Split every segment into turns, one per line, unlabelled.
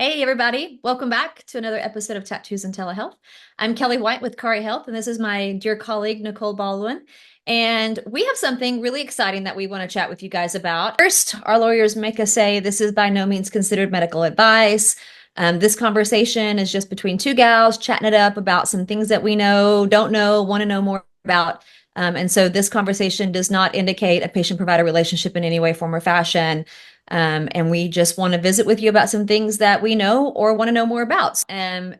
Hey, everybody. Welcome back to another episode of Tattoos and Telehealth. I'm Kelly White with Kari Health, and this is my dear colleague, Nicole Baldwin. And we have something really exciting that we want to chat with you guys about. First, our lawyers make us say this is by no means considered medical advice. This conversation is just between two gals chatting it up about some things that we know, don't know, want to know more about. And so this conversation does not indicate a patient-provider relationship in any way, form, or fashion. And we just want to visit with you about some things that we know or want to know more about.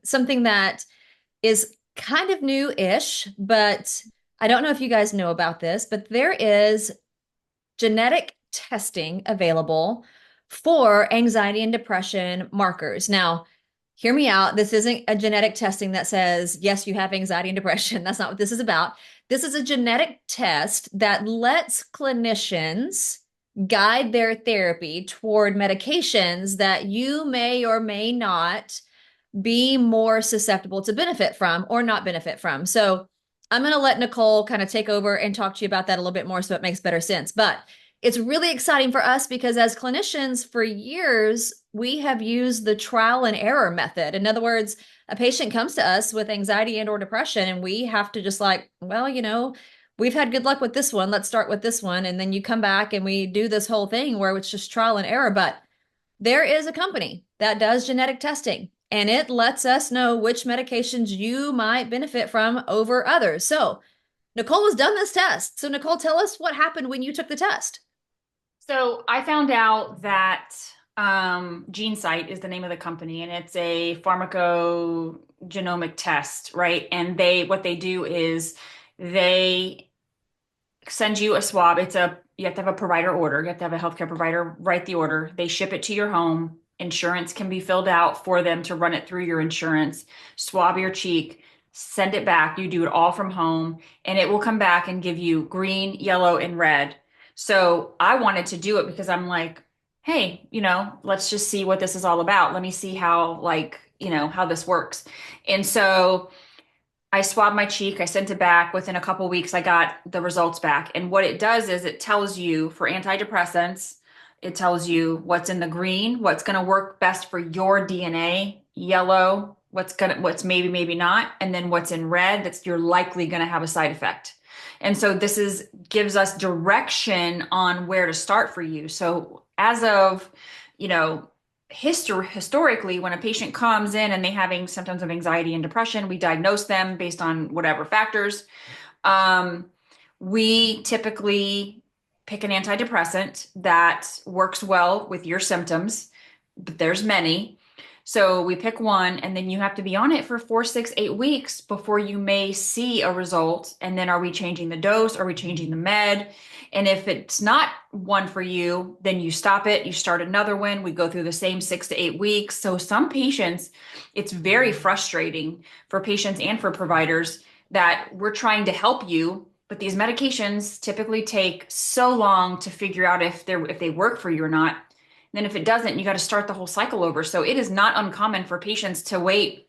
Something that is kind of new-ish, but I don't know if you guys know about this, but there is genetic testing available for anxiety and depression markers. Now, hear me out. This isn't a genetic testing that says, yes, you have anxiety and depression. That's not what this is about. This is a genetic test that lets clinicians guide their therapy toward medications that you may or may not be more susceptible to benefit from or not benefit from. So I'm going to let Nicole kind of take over and talk to you about that a little bit more so it makes better sense. But it's really exciting for us because as clinicians for years, we have used the trial and error method. In other words, a patient comes to us with anxiety and or depression, and we have to just like, well, we've had good luck with this one. Let's start with this one. And then you come back and we do this whole thing where it's just trial and error. But there is a company that does genetic testing, and it lets us know which medications you might benefit from over others. So Nicole has done this test. So Nicole, tell us what happened when you took the test.
So I found out that GeneSight is the name of the company, and it's a pharmacogenomic test, right? And what they do is they send you a swab. You have to have a provider order. You have to have a healthcare provider write the order. They ship it to your home. Insurance can be filled out for them to run it through your insurance, swab your cheek, send it back. You do it all from home, and it will come back and give you green, yellow, and red. So I wanted to do it because I'm like, hey, let's just see what this is all about. Let me see how, how this works. And so I swabbed my cheek. I sent it back. Within a couple weeks, I got the results back. And what it does is it tells you for antidepressants, it tells you what's in the green, what's going to work best for your DNA, yellow, what's maybe not, and then what's in red that's you're likely going to have a side effect. And so gives us direction on where to start for you. So as of, you know, historically, when a patient comes in and they're having symptoms of anxiety and depression, we diagnose them based on whatever factors. Um, we typically pick an antidepressant that works well with your symptoms, but there's many. So we pick one, and then you have to be on it for 4, 6, 8 weeks before you may see a result. And then are we changing the dose? Are we changing the med? And if it's not one for you, then you stop it, you start another one. We go through the same 6 to 8 weeks. So some patients, it's very frustrating for patients and for providers that we're trying to help you, but these medications typically take so long to figure out if they work for you or not. Then if it doesn't, you got to start the whole cycle over. So it is not uncommon for patients to wait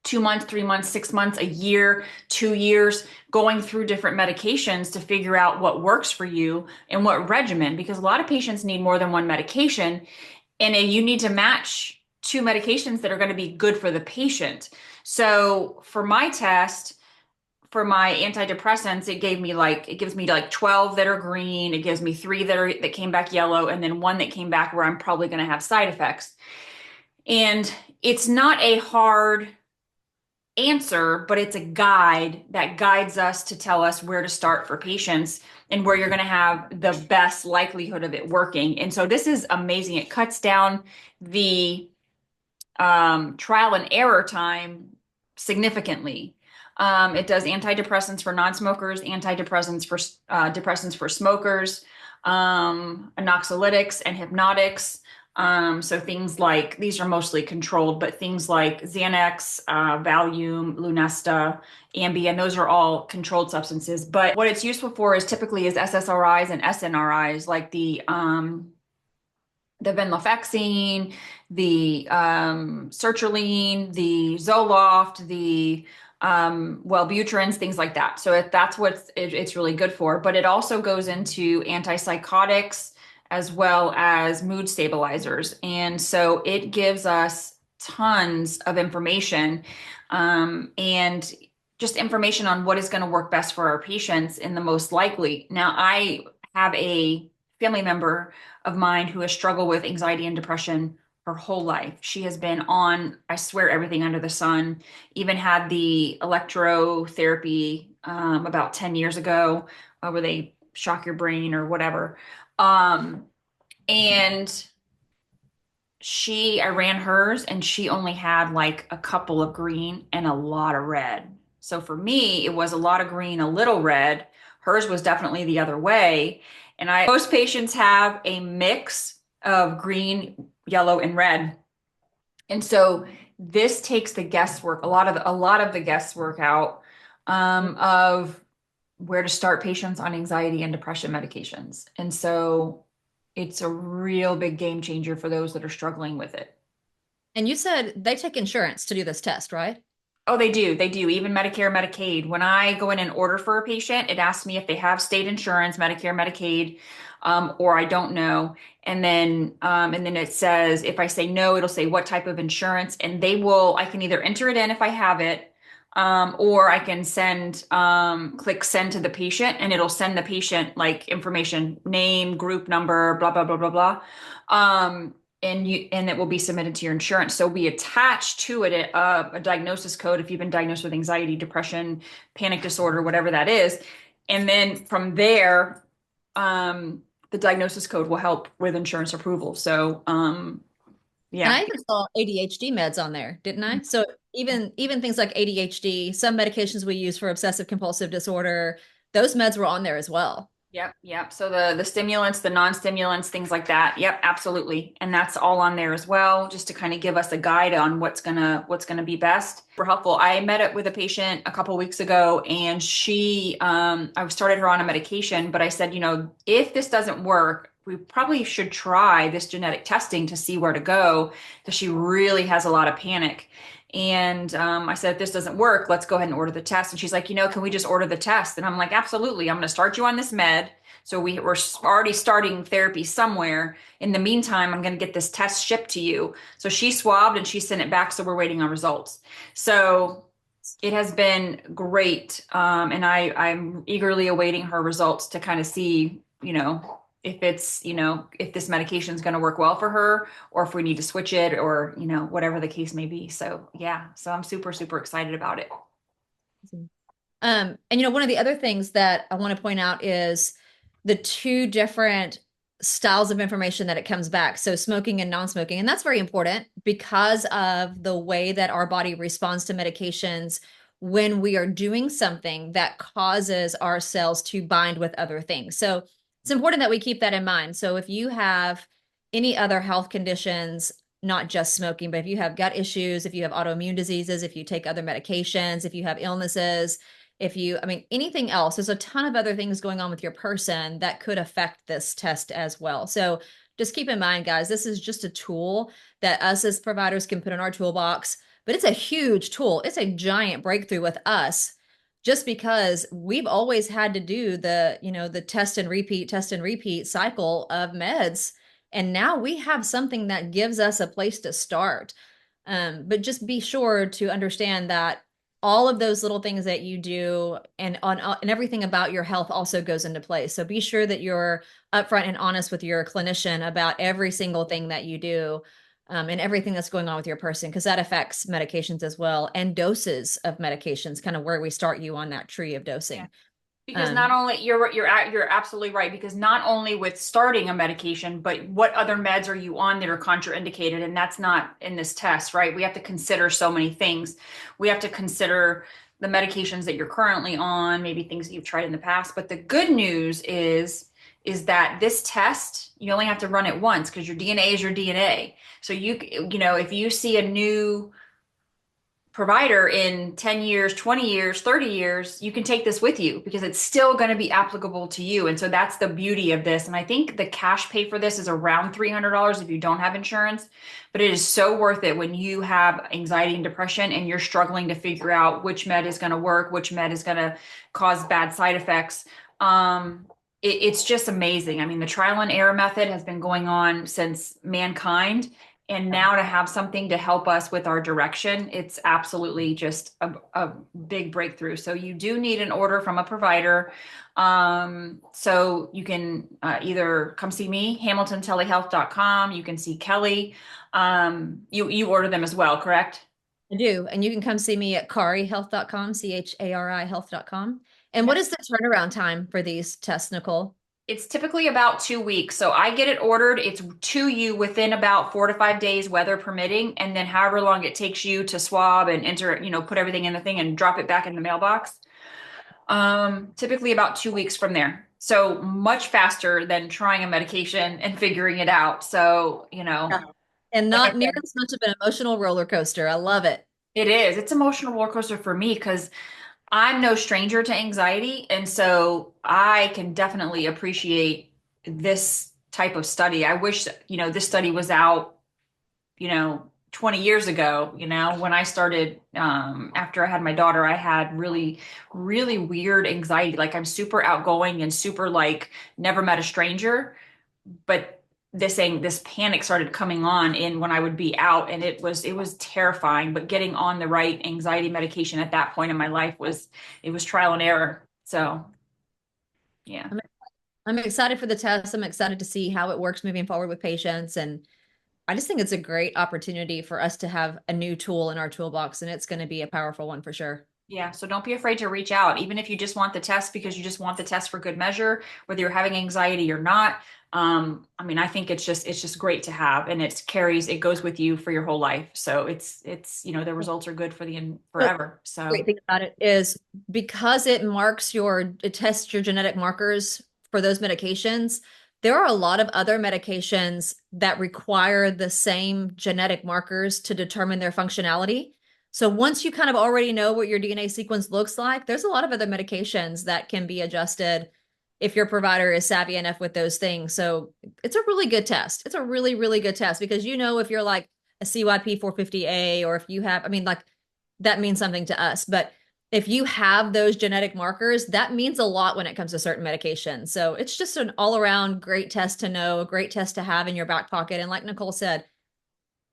2 months, 3 months, 6 months, a year, 2 years, going through different medications to figure out what works for you and what regimen, because a lot of patients need more than one medication, and you need to match two medications that are going to be good for the patient. So for my test, for my antidepressants, it gives me like 12 that are green. It gives me 3 that came back yellow, and then 1 that came back where I'm probably going to have side effects. And it's not a hard answer, but it's a guide that guides us to tell us where to start for patients and where you're going to have the best likelihood of it working. And so this is amazing. It cuts down the trial and error time significantly. It does antidepressants for non-smokers, depressants for smokers, anxiolytics and hypnotics. So things like, these are mostly controlled, but things like Xanax, Valium, Lunesta, Ambien, those are all controlled substances. But what it's useful for typically is SSRIs and SNRIs, like the venlafaxine, the sertraline, the Zoloft, the Wellbutrins, things like that. So that's what it's really good for. But it also goes into antipsychotics, as well as mood stabilizers. And so it gives us tons of information, and just information on what is going to work best for our patients in the most likely. Now, I have a family member of mine who has struggled with anxiety and depression her whole life. She has been on, I swear, everything under the sun, even had the electrotherapy about 10 years ago, where they shock your brain or whatever. Um, and I ran hers and she only had like a couple of green and a lot of red. So for me, it was a lot of green, a little red. Hers was definitely the other way. Most patients have a mix of green, yellow, and red. And so this takes the guesswork, a lot of the guesswork out, of where to start patients on anxiety and depression medications. And so it's a real big game changer for those that are struggling with it.
And you said they take insurance to do this test, right?
Oh, they do. They do. Even Medicare, Medicaid. When I go in and order for a patient, it asks me if they have state insurance, Medicare, Medicaid, or I don't know. And then it says, if I say no, it'll say what type of insurance, and I can either enter it in if I have it, or I can click send to the patient, and it'll send the patient like information, name, group number, blah, blah, blah, blah, blah. And it will be submitted to your insurance. So we attach to it a diagnosis code if you've been diagnosed with anxiety, depression, panic disorder, whatever that is. And then from there, the diagnosis code will help with insurance approval. So,
And
yeah.
I even saw ADHD meds on there, didn't I? So even things like ADHD, some medications we use for obsessive compulsive disorder, those meds were on there as well.
Yep, yep. So the stimulants, the non-stimulants, things like that. Yep, absolutely. And that's all on there as well, just to kind of give us a guide on what's gonna be best. For helpful. I met up with a patient a couple weeks ago, and I started her on a medication, but I said, if this doesn't work, we probably should try this genetic testing to see where to go, because she really has a lot of panic. And I said, if this doesn't work, let's go ahead and order the test. And she's like, can we just order the test? And I'm like, absolutely. I'm going to start you on this med. So we're already starting therapy somewhere. In the meantime, I'm going to get this test shipped to you. So she swabbed and she sent it back. So we're waiting on results. So it has been great. And I'm eagerly awaiting her results to kind of see, if this medication is going to work well for her, or if we need to switch it, or, whatever the case may be. So yeah, so I'm super, super excited about it.
And one of the other things that I want to point out is the two different styles of information that it comes back. So smoking and non-smoking. And that's very important because of the way that our body responds to medications when we are doing something that causes our cells to bind with other things. So it's important that we keep that in mind. So if you have any other health conditions, not just smoking, but if you have gut issues, if you have autoimmune diseases, if you take other medications, if you have illnesses, anything else, there's a ton of other things going on with your person that could affect this test as well. So just keep in mind, guys, this is just a tool that us as providers can put in our toolbox, but it's a huge tool. It's a giant breakthrough with us just because we've always had to do the test and repeat cycle of meds. And now we have something that gives us a place to start. But just be sure to understand that all of those little things that you do and everything about your health also goes into place. So be sure that you're upfront and honest with your clinician about every single thing that you do, and everything that's going on with your person, because that affects medications as well, and doses of medications, kind of where we start you on that tree of
Yeah.
dosing.
Because not
Um,
only you're absolutely right, because not only with starting a medication, but what other meds are you on that are contraindicated? And that's not in this test, right? We have to consider so many things. We have to consider the medications that you're currently on, maybe things that you've tried in the past. But the good news is that this test, you only have to run it once, because your DNA is your DNA. So if you see a new provider in 10 years, 20 years, 30 years, you can take this with you, because it's still going to be applicable to you. And so that's the beauty of this. And I think the cash pay for this is around $300 if you don't have insurance, but it is so worth it when you have anxiety and depression and you're struggling to figure out which med is going to work, which med is going to cause bad side effects. it's just amazing. I mean, the trial and error method has been going on since mankind. And now to have something to help us with our direction, it's absolutely just a big breakthrough. So you do need an order from a provider. So you can either come see me, hamiltontelehealth.com. You can see Kelly. You order them as well, correct?
I do. And you can come see me at carihealth.com, CHARI health.com. And what
Yep.
is the turnaround time for these tests, Nicole?
It's typically about 2 weeks. So I get it ordered. It's to you within about 4 to 5 days, weather permitting. And then however long it takes you to swab and enter, put everything in the thing and drop it back in the mailbox. Typically about 2 weeks from there. So much faster than trying a medication and figuring it out. So,
Yeah. And
like I
not near
said,
as much of an emotional roller coaster. I love it.
it is. It's emotional roller coaster for me because I'm no stranger to anxiety, and so I can definitely appreciate this type of study. I wish, this study was out, 20 years ago, when I started, after I had my daughter, I had really, really weird anxiety. Like I'm super outgoing and super like never met a stranger, but this panic started coming on in when I would be out, and it was terrifying. But getting on the right anxiety medication at that point in my life was trial and error. So yeah.
I'm, I'm excited for the test. I'm excited to see how it works moving forward with patients. And I just think it's a great opportunity for us to have a new tool in our toolbox, and it's going to be a powerful one for sure.
Yeah, so don't be afraid to reach out, even if you just want the test because you just want the test for good measure, whether you're having anxiety or not. I mean, I think it's just great to have, and it goes with you for your whole life. So the results are good for the forever.
Great
So
thing about it is because it tests your genetic markers for those medications. There are a lot of other medications that require the same genetic markers to determine their functionality. So once you kind of already know what your DNA sequence looks like, there's a lot of other medications that can be adjusted if your provider is savvy enough with those things. So it's a really good test. It's a really, really good test because if you're like a CYP 450A or if you have, I mean, like that means something to us. But if you have those genetic markers, that means a lot when it comes to certain medications. So it's just an all around great test to know, a great test to have in your back pocket. And like Nicole said,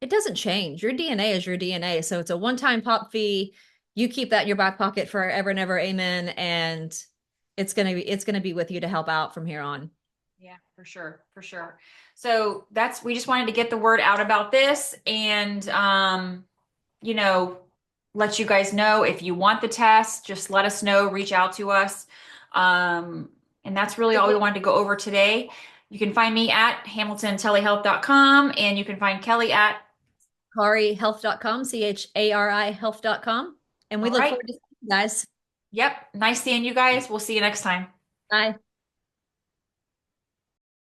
it doesn't change. Your DNA is your DNA. So it's a one time pop fee. You keep that in your back pocket forever and ever. Amen. And it's gonna be with you to help out from here on.
yeah, for sure, for sure. So we just wanted to get the word out about this and you know, let you guys know if you want the test, just let us know, reach out to us. And that's really all we wanted to go over today. You can find me at hamiltontelehealth.com and you can find Kelly at,
ChariHealth.com, CHARI health.com. And we
all
look
right.
forward to seeing you guys.
Yep. Nice seeing you guys. We'll see you next time.
Bye.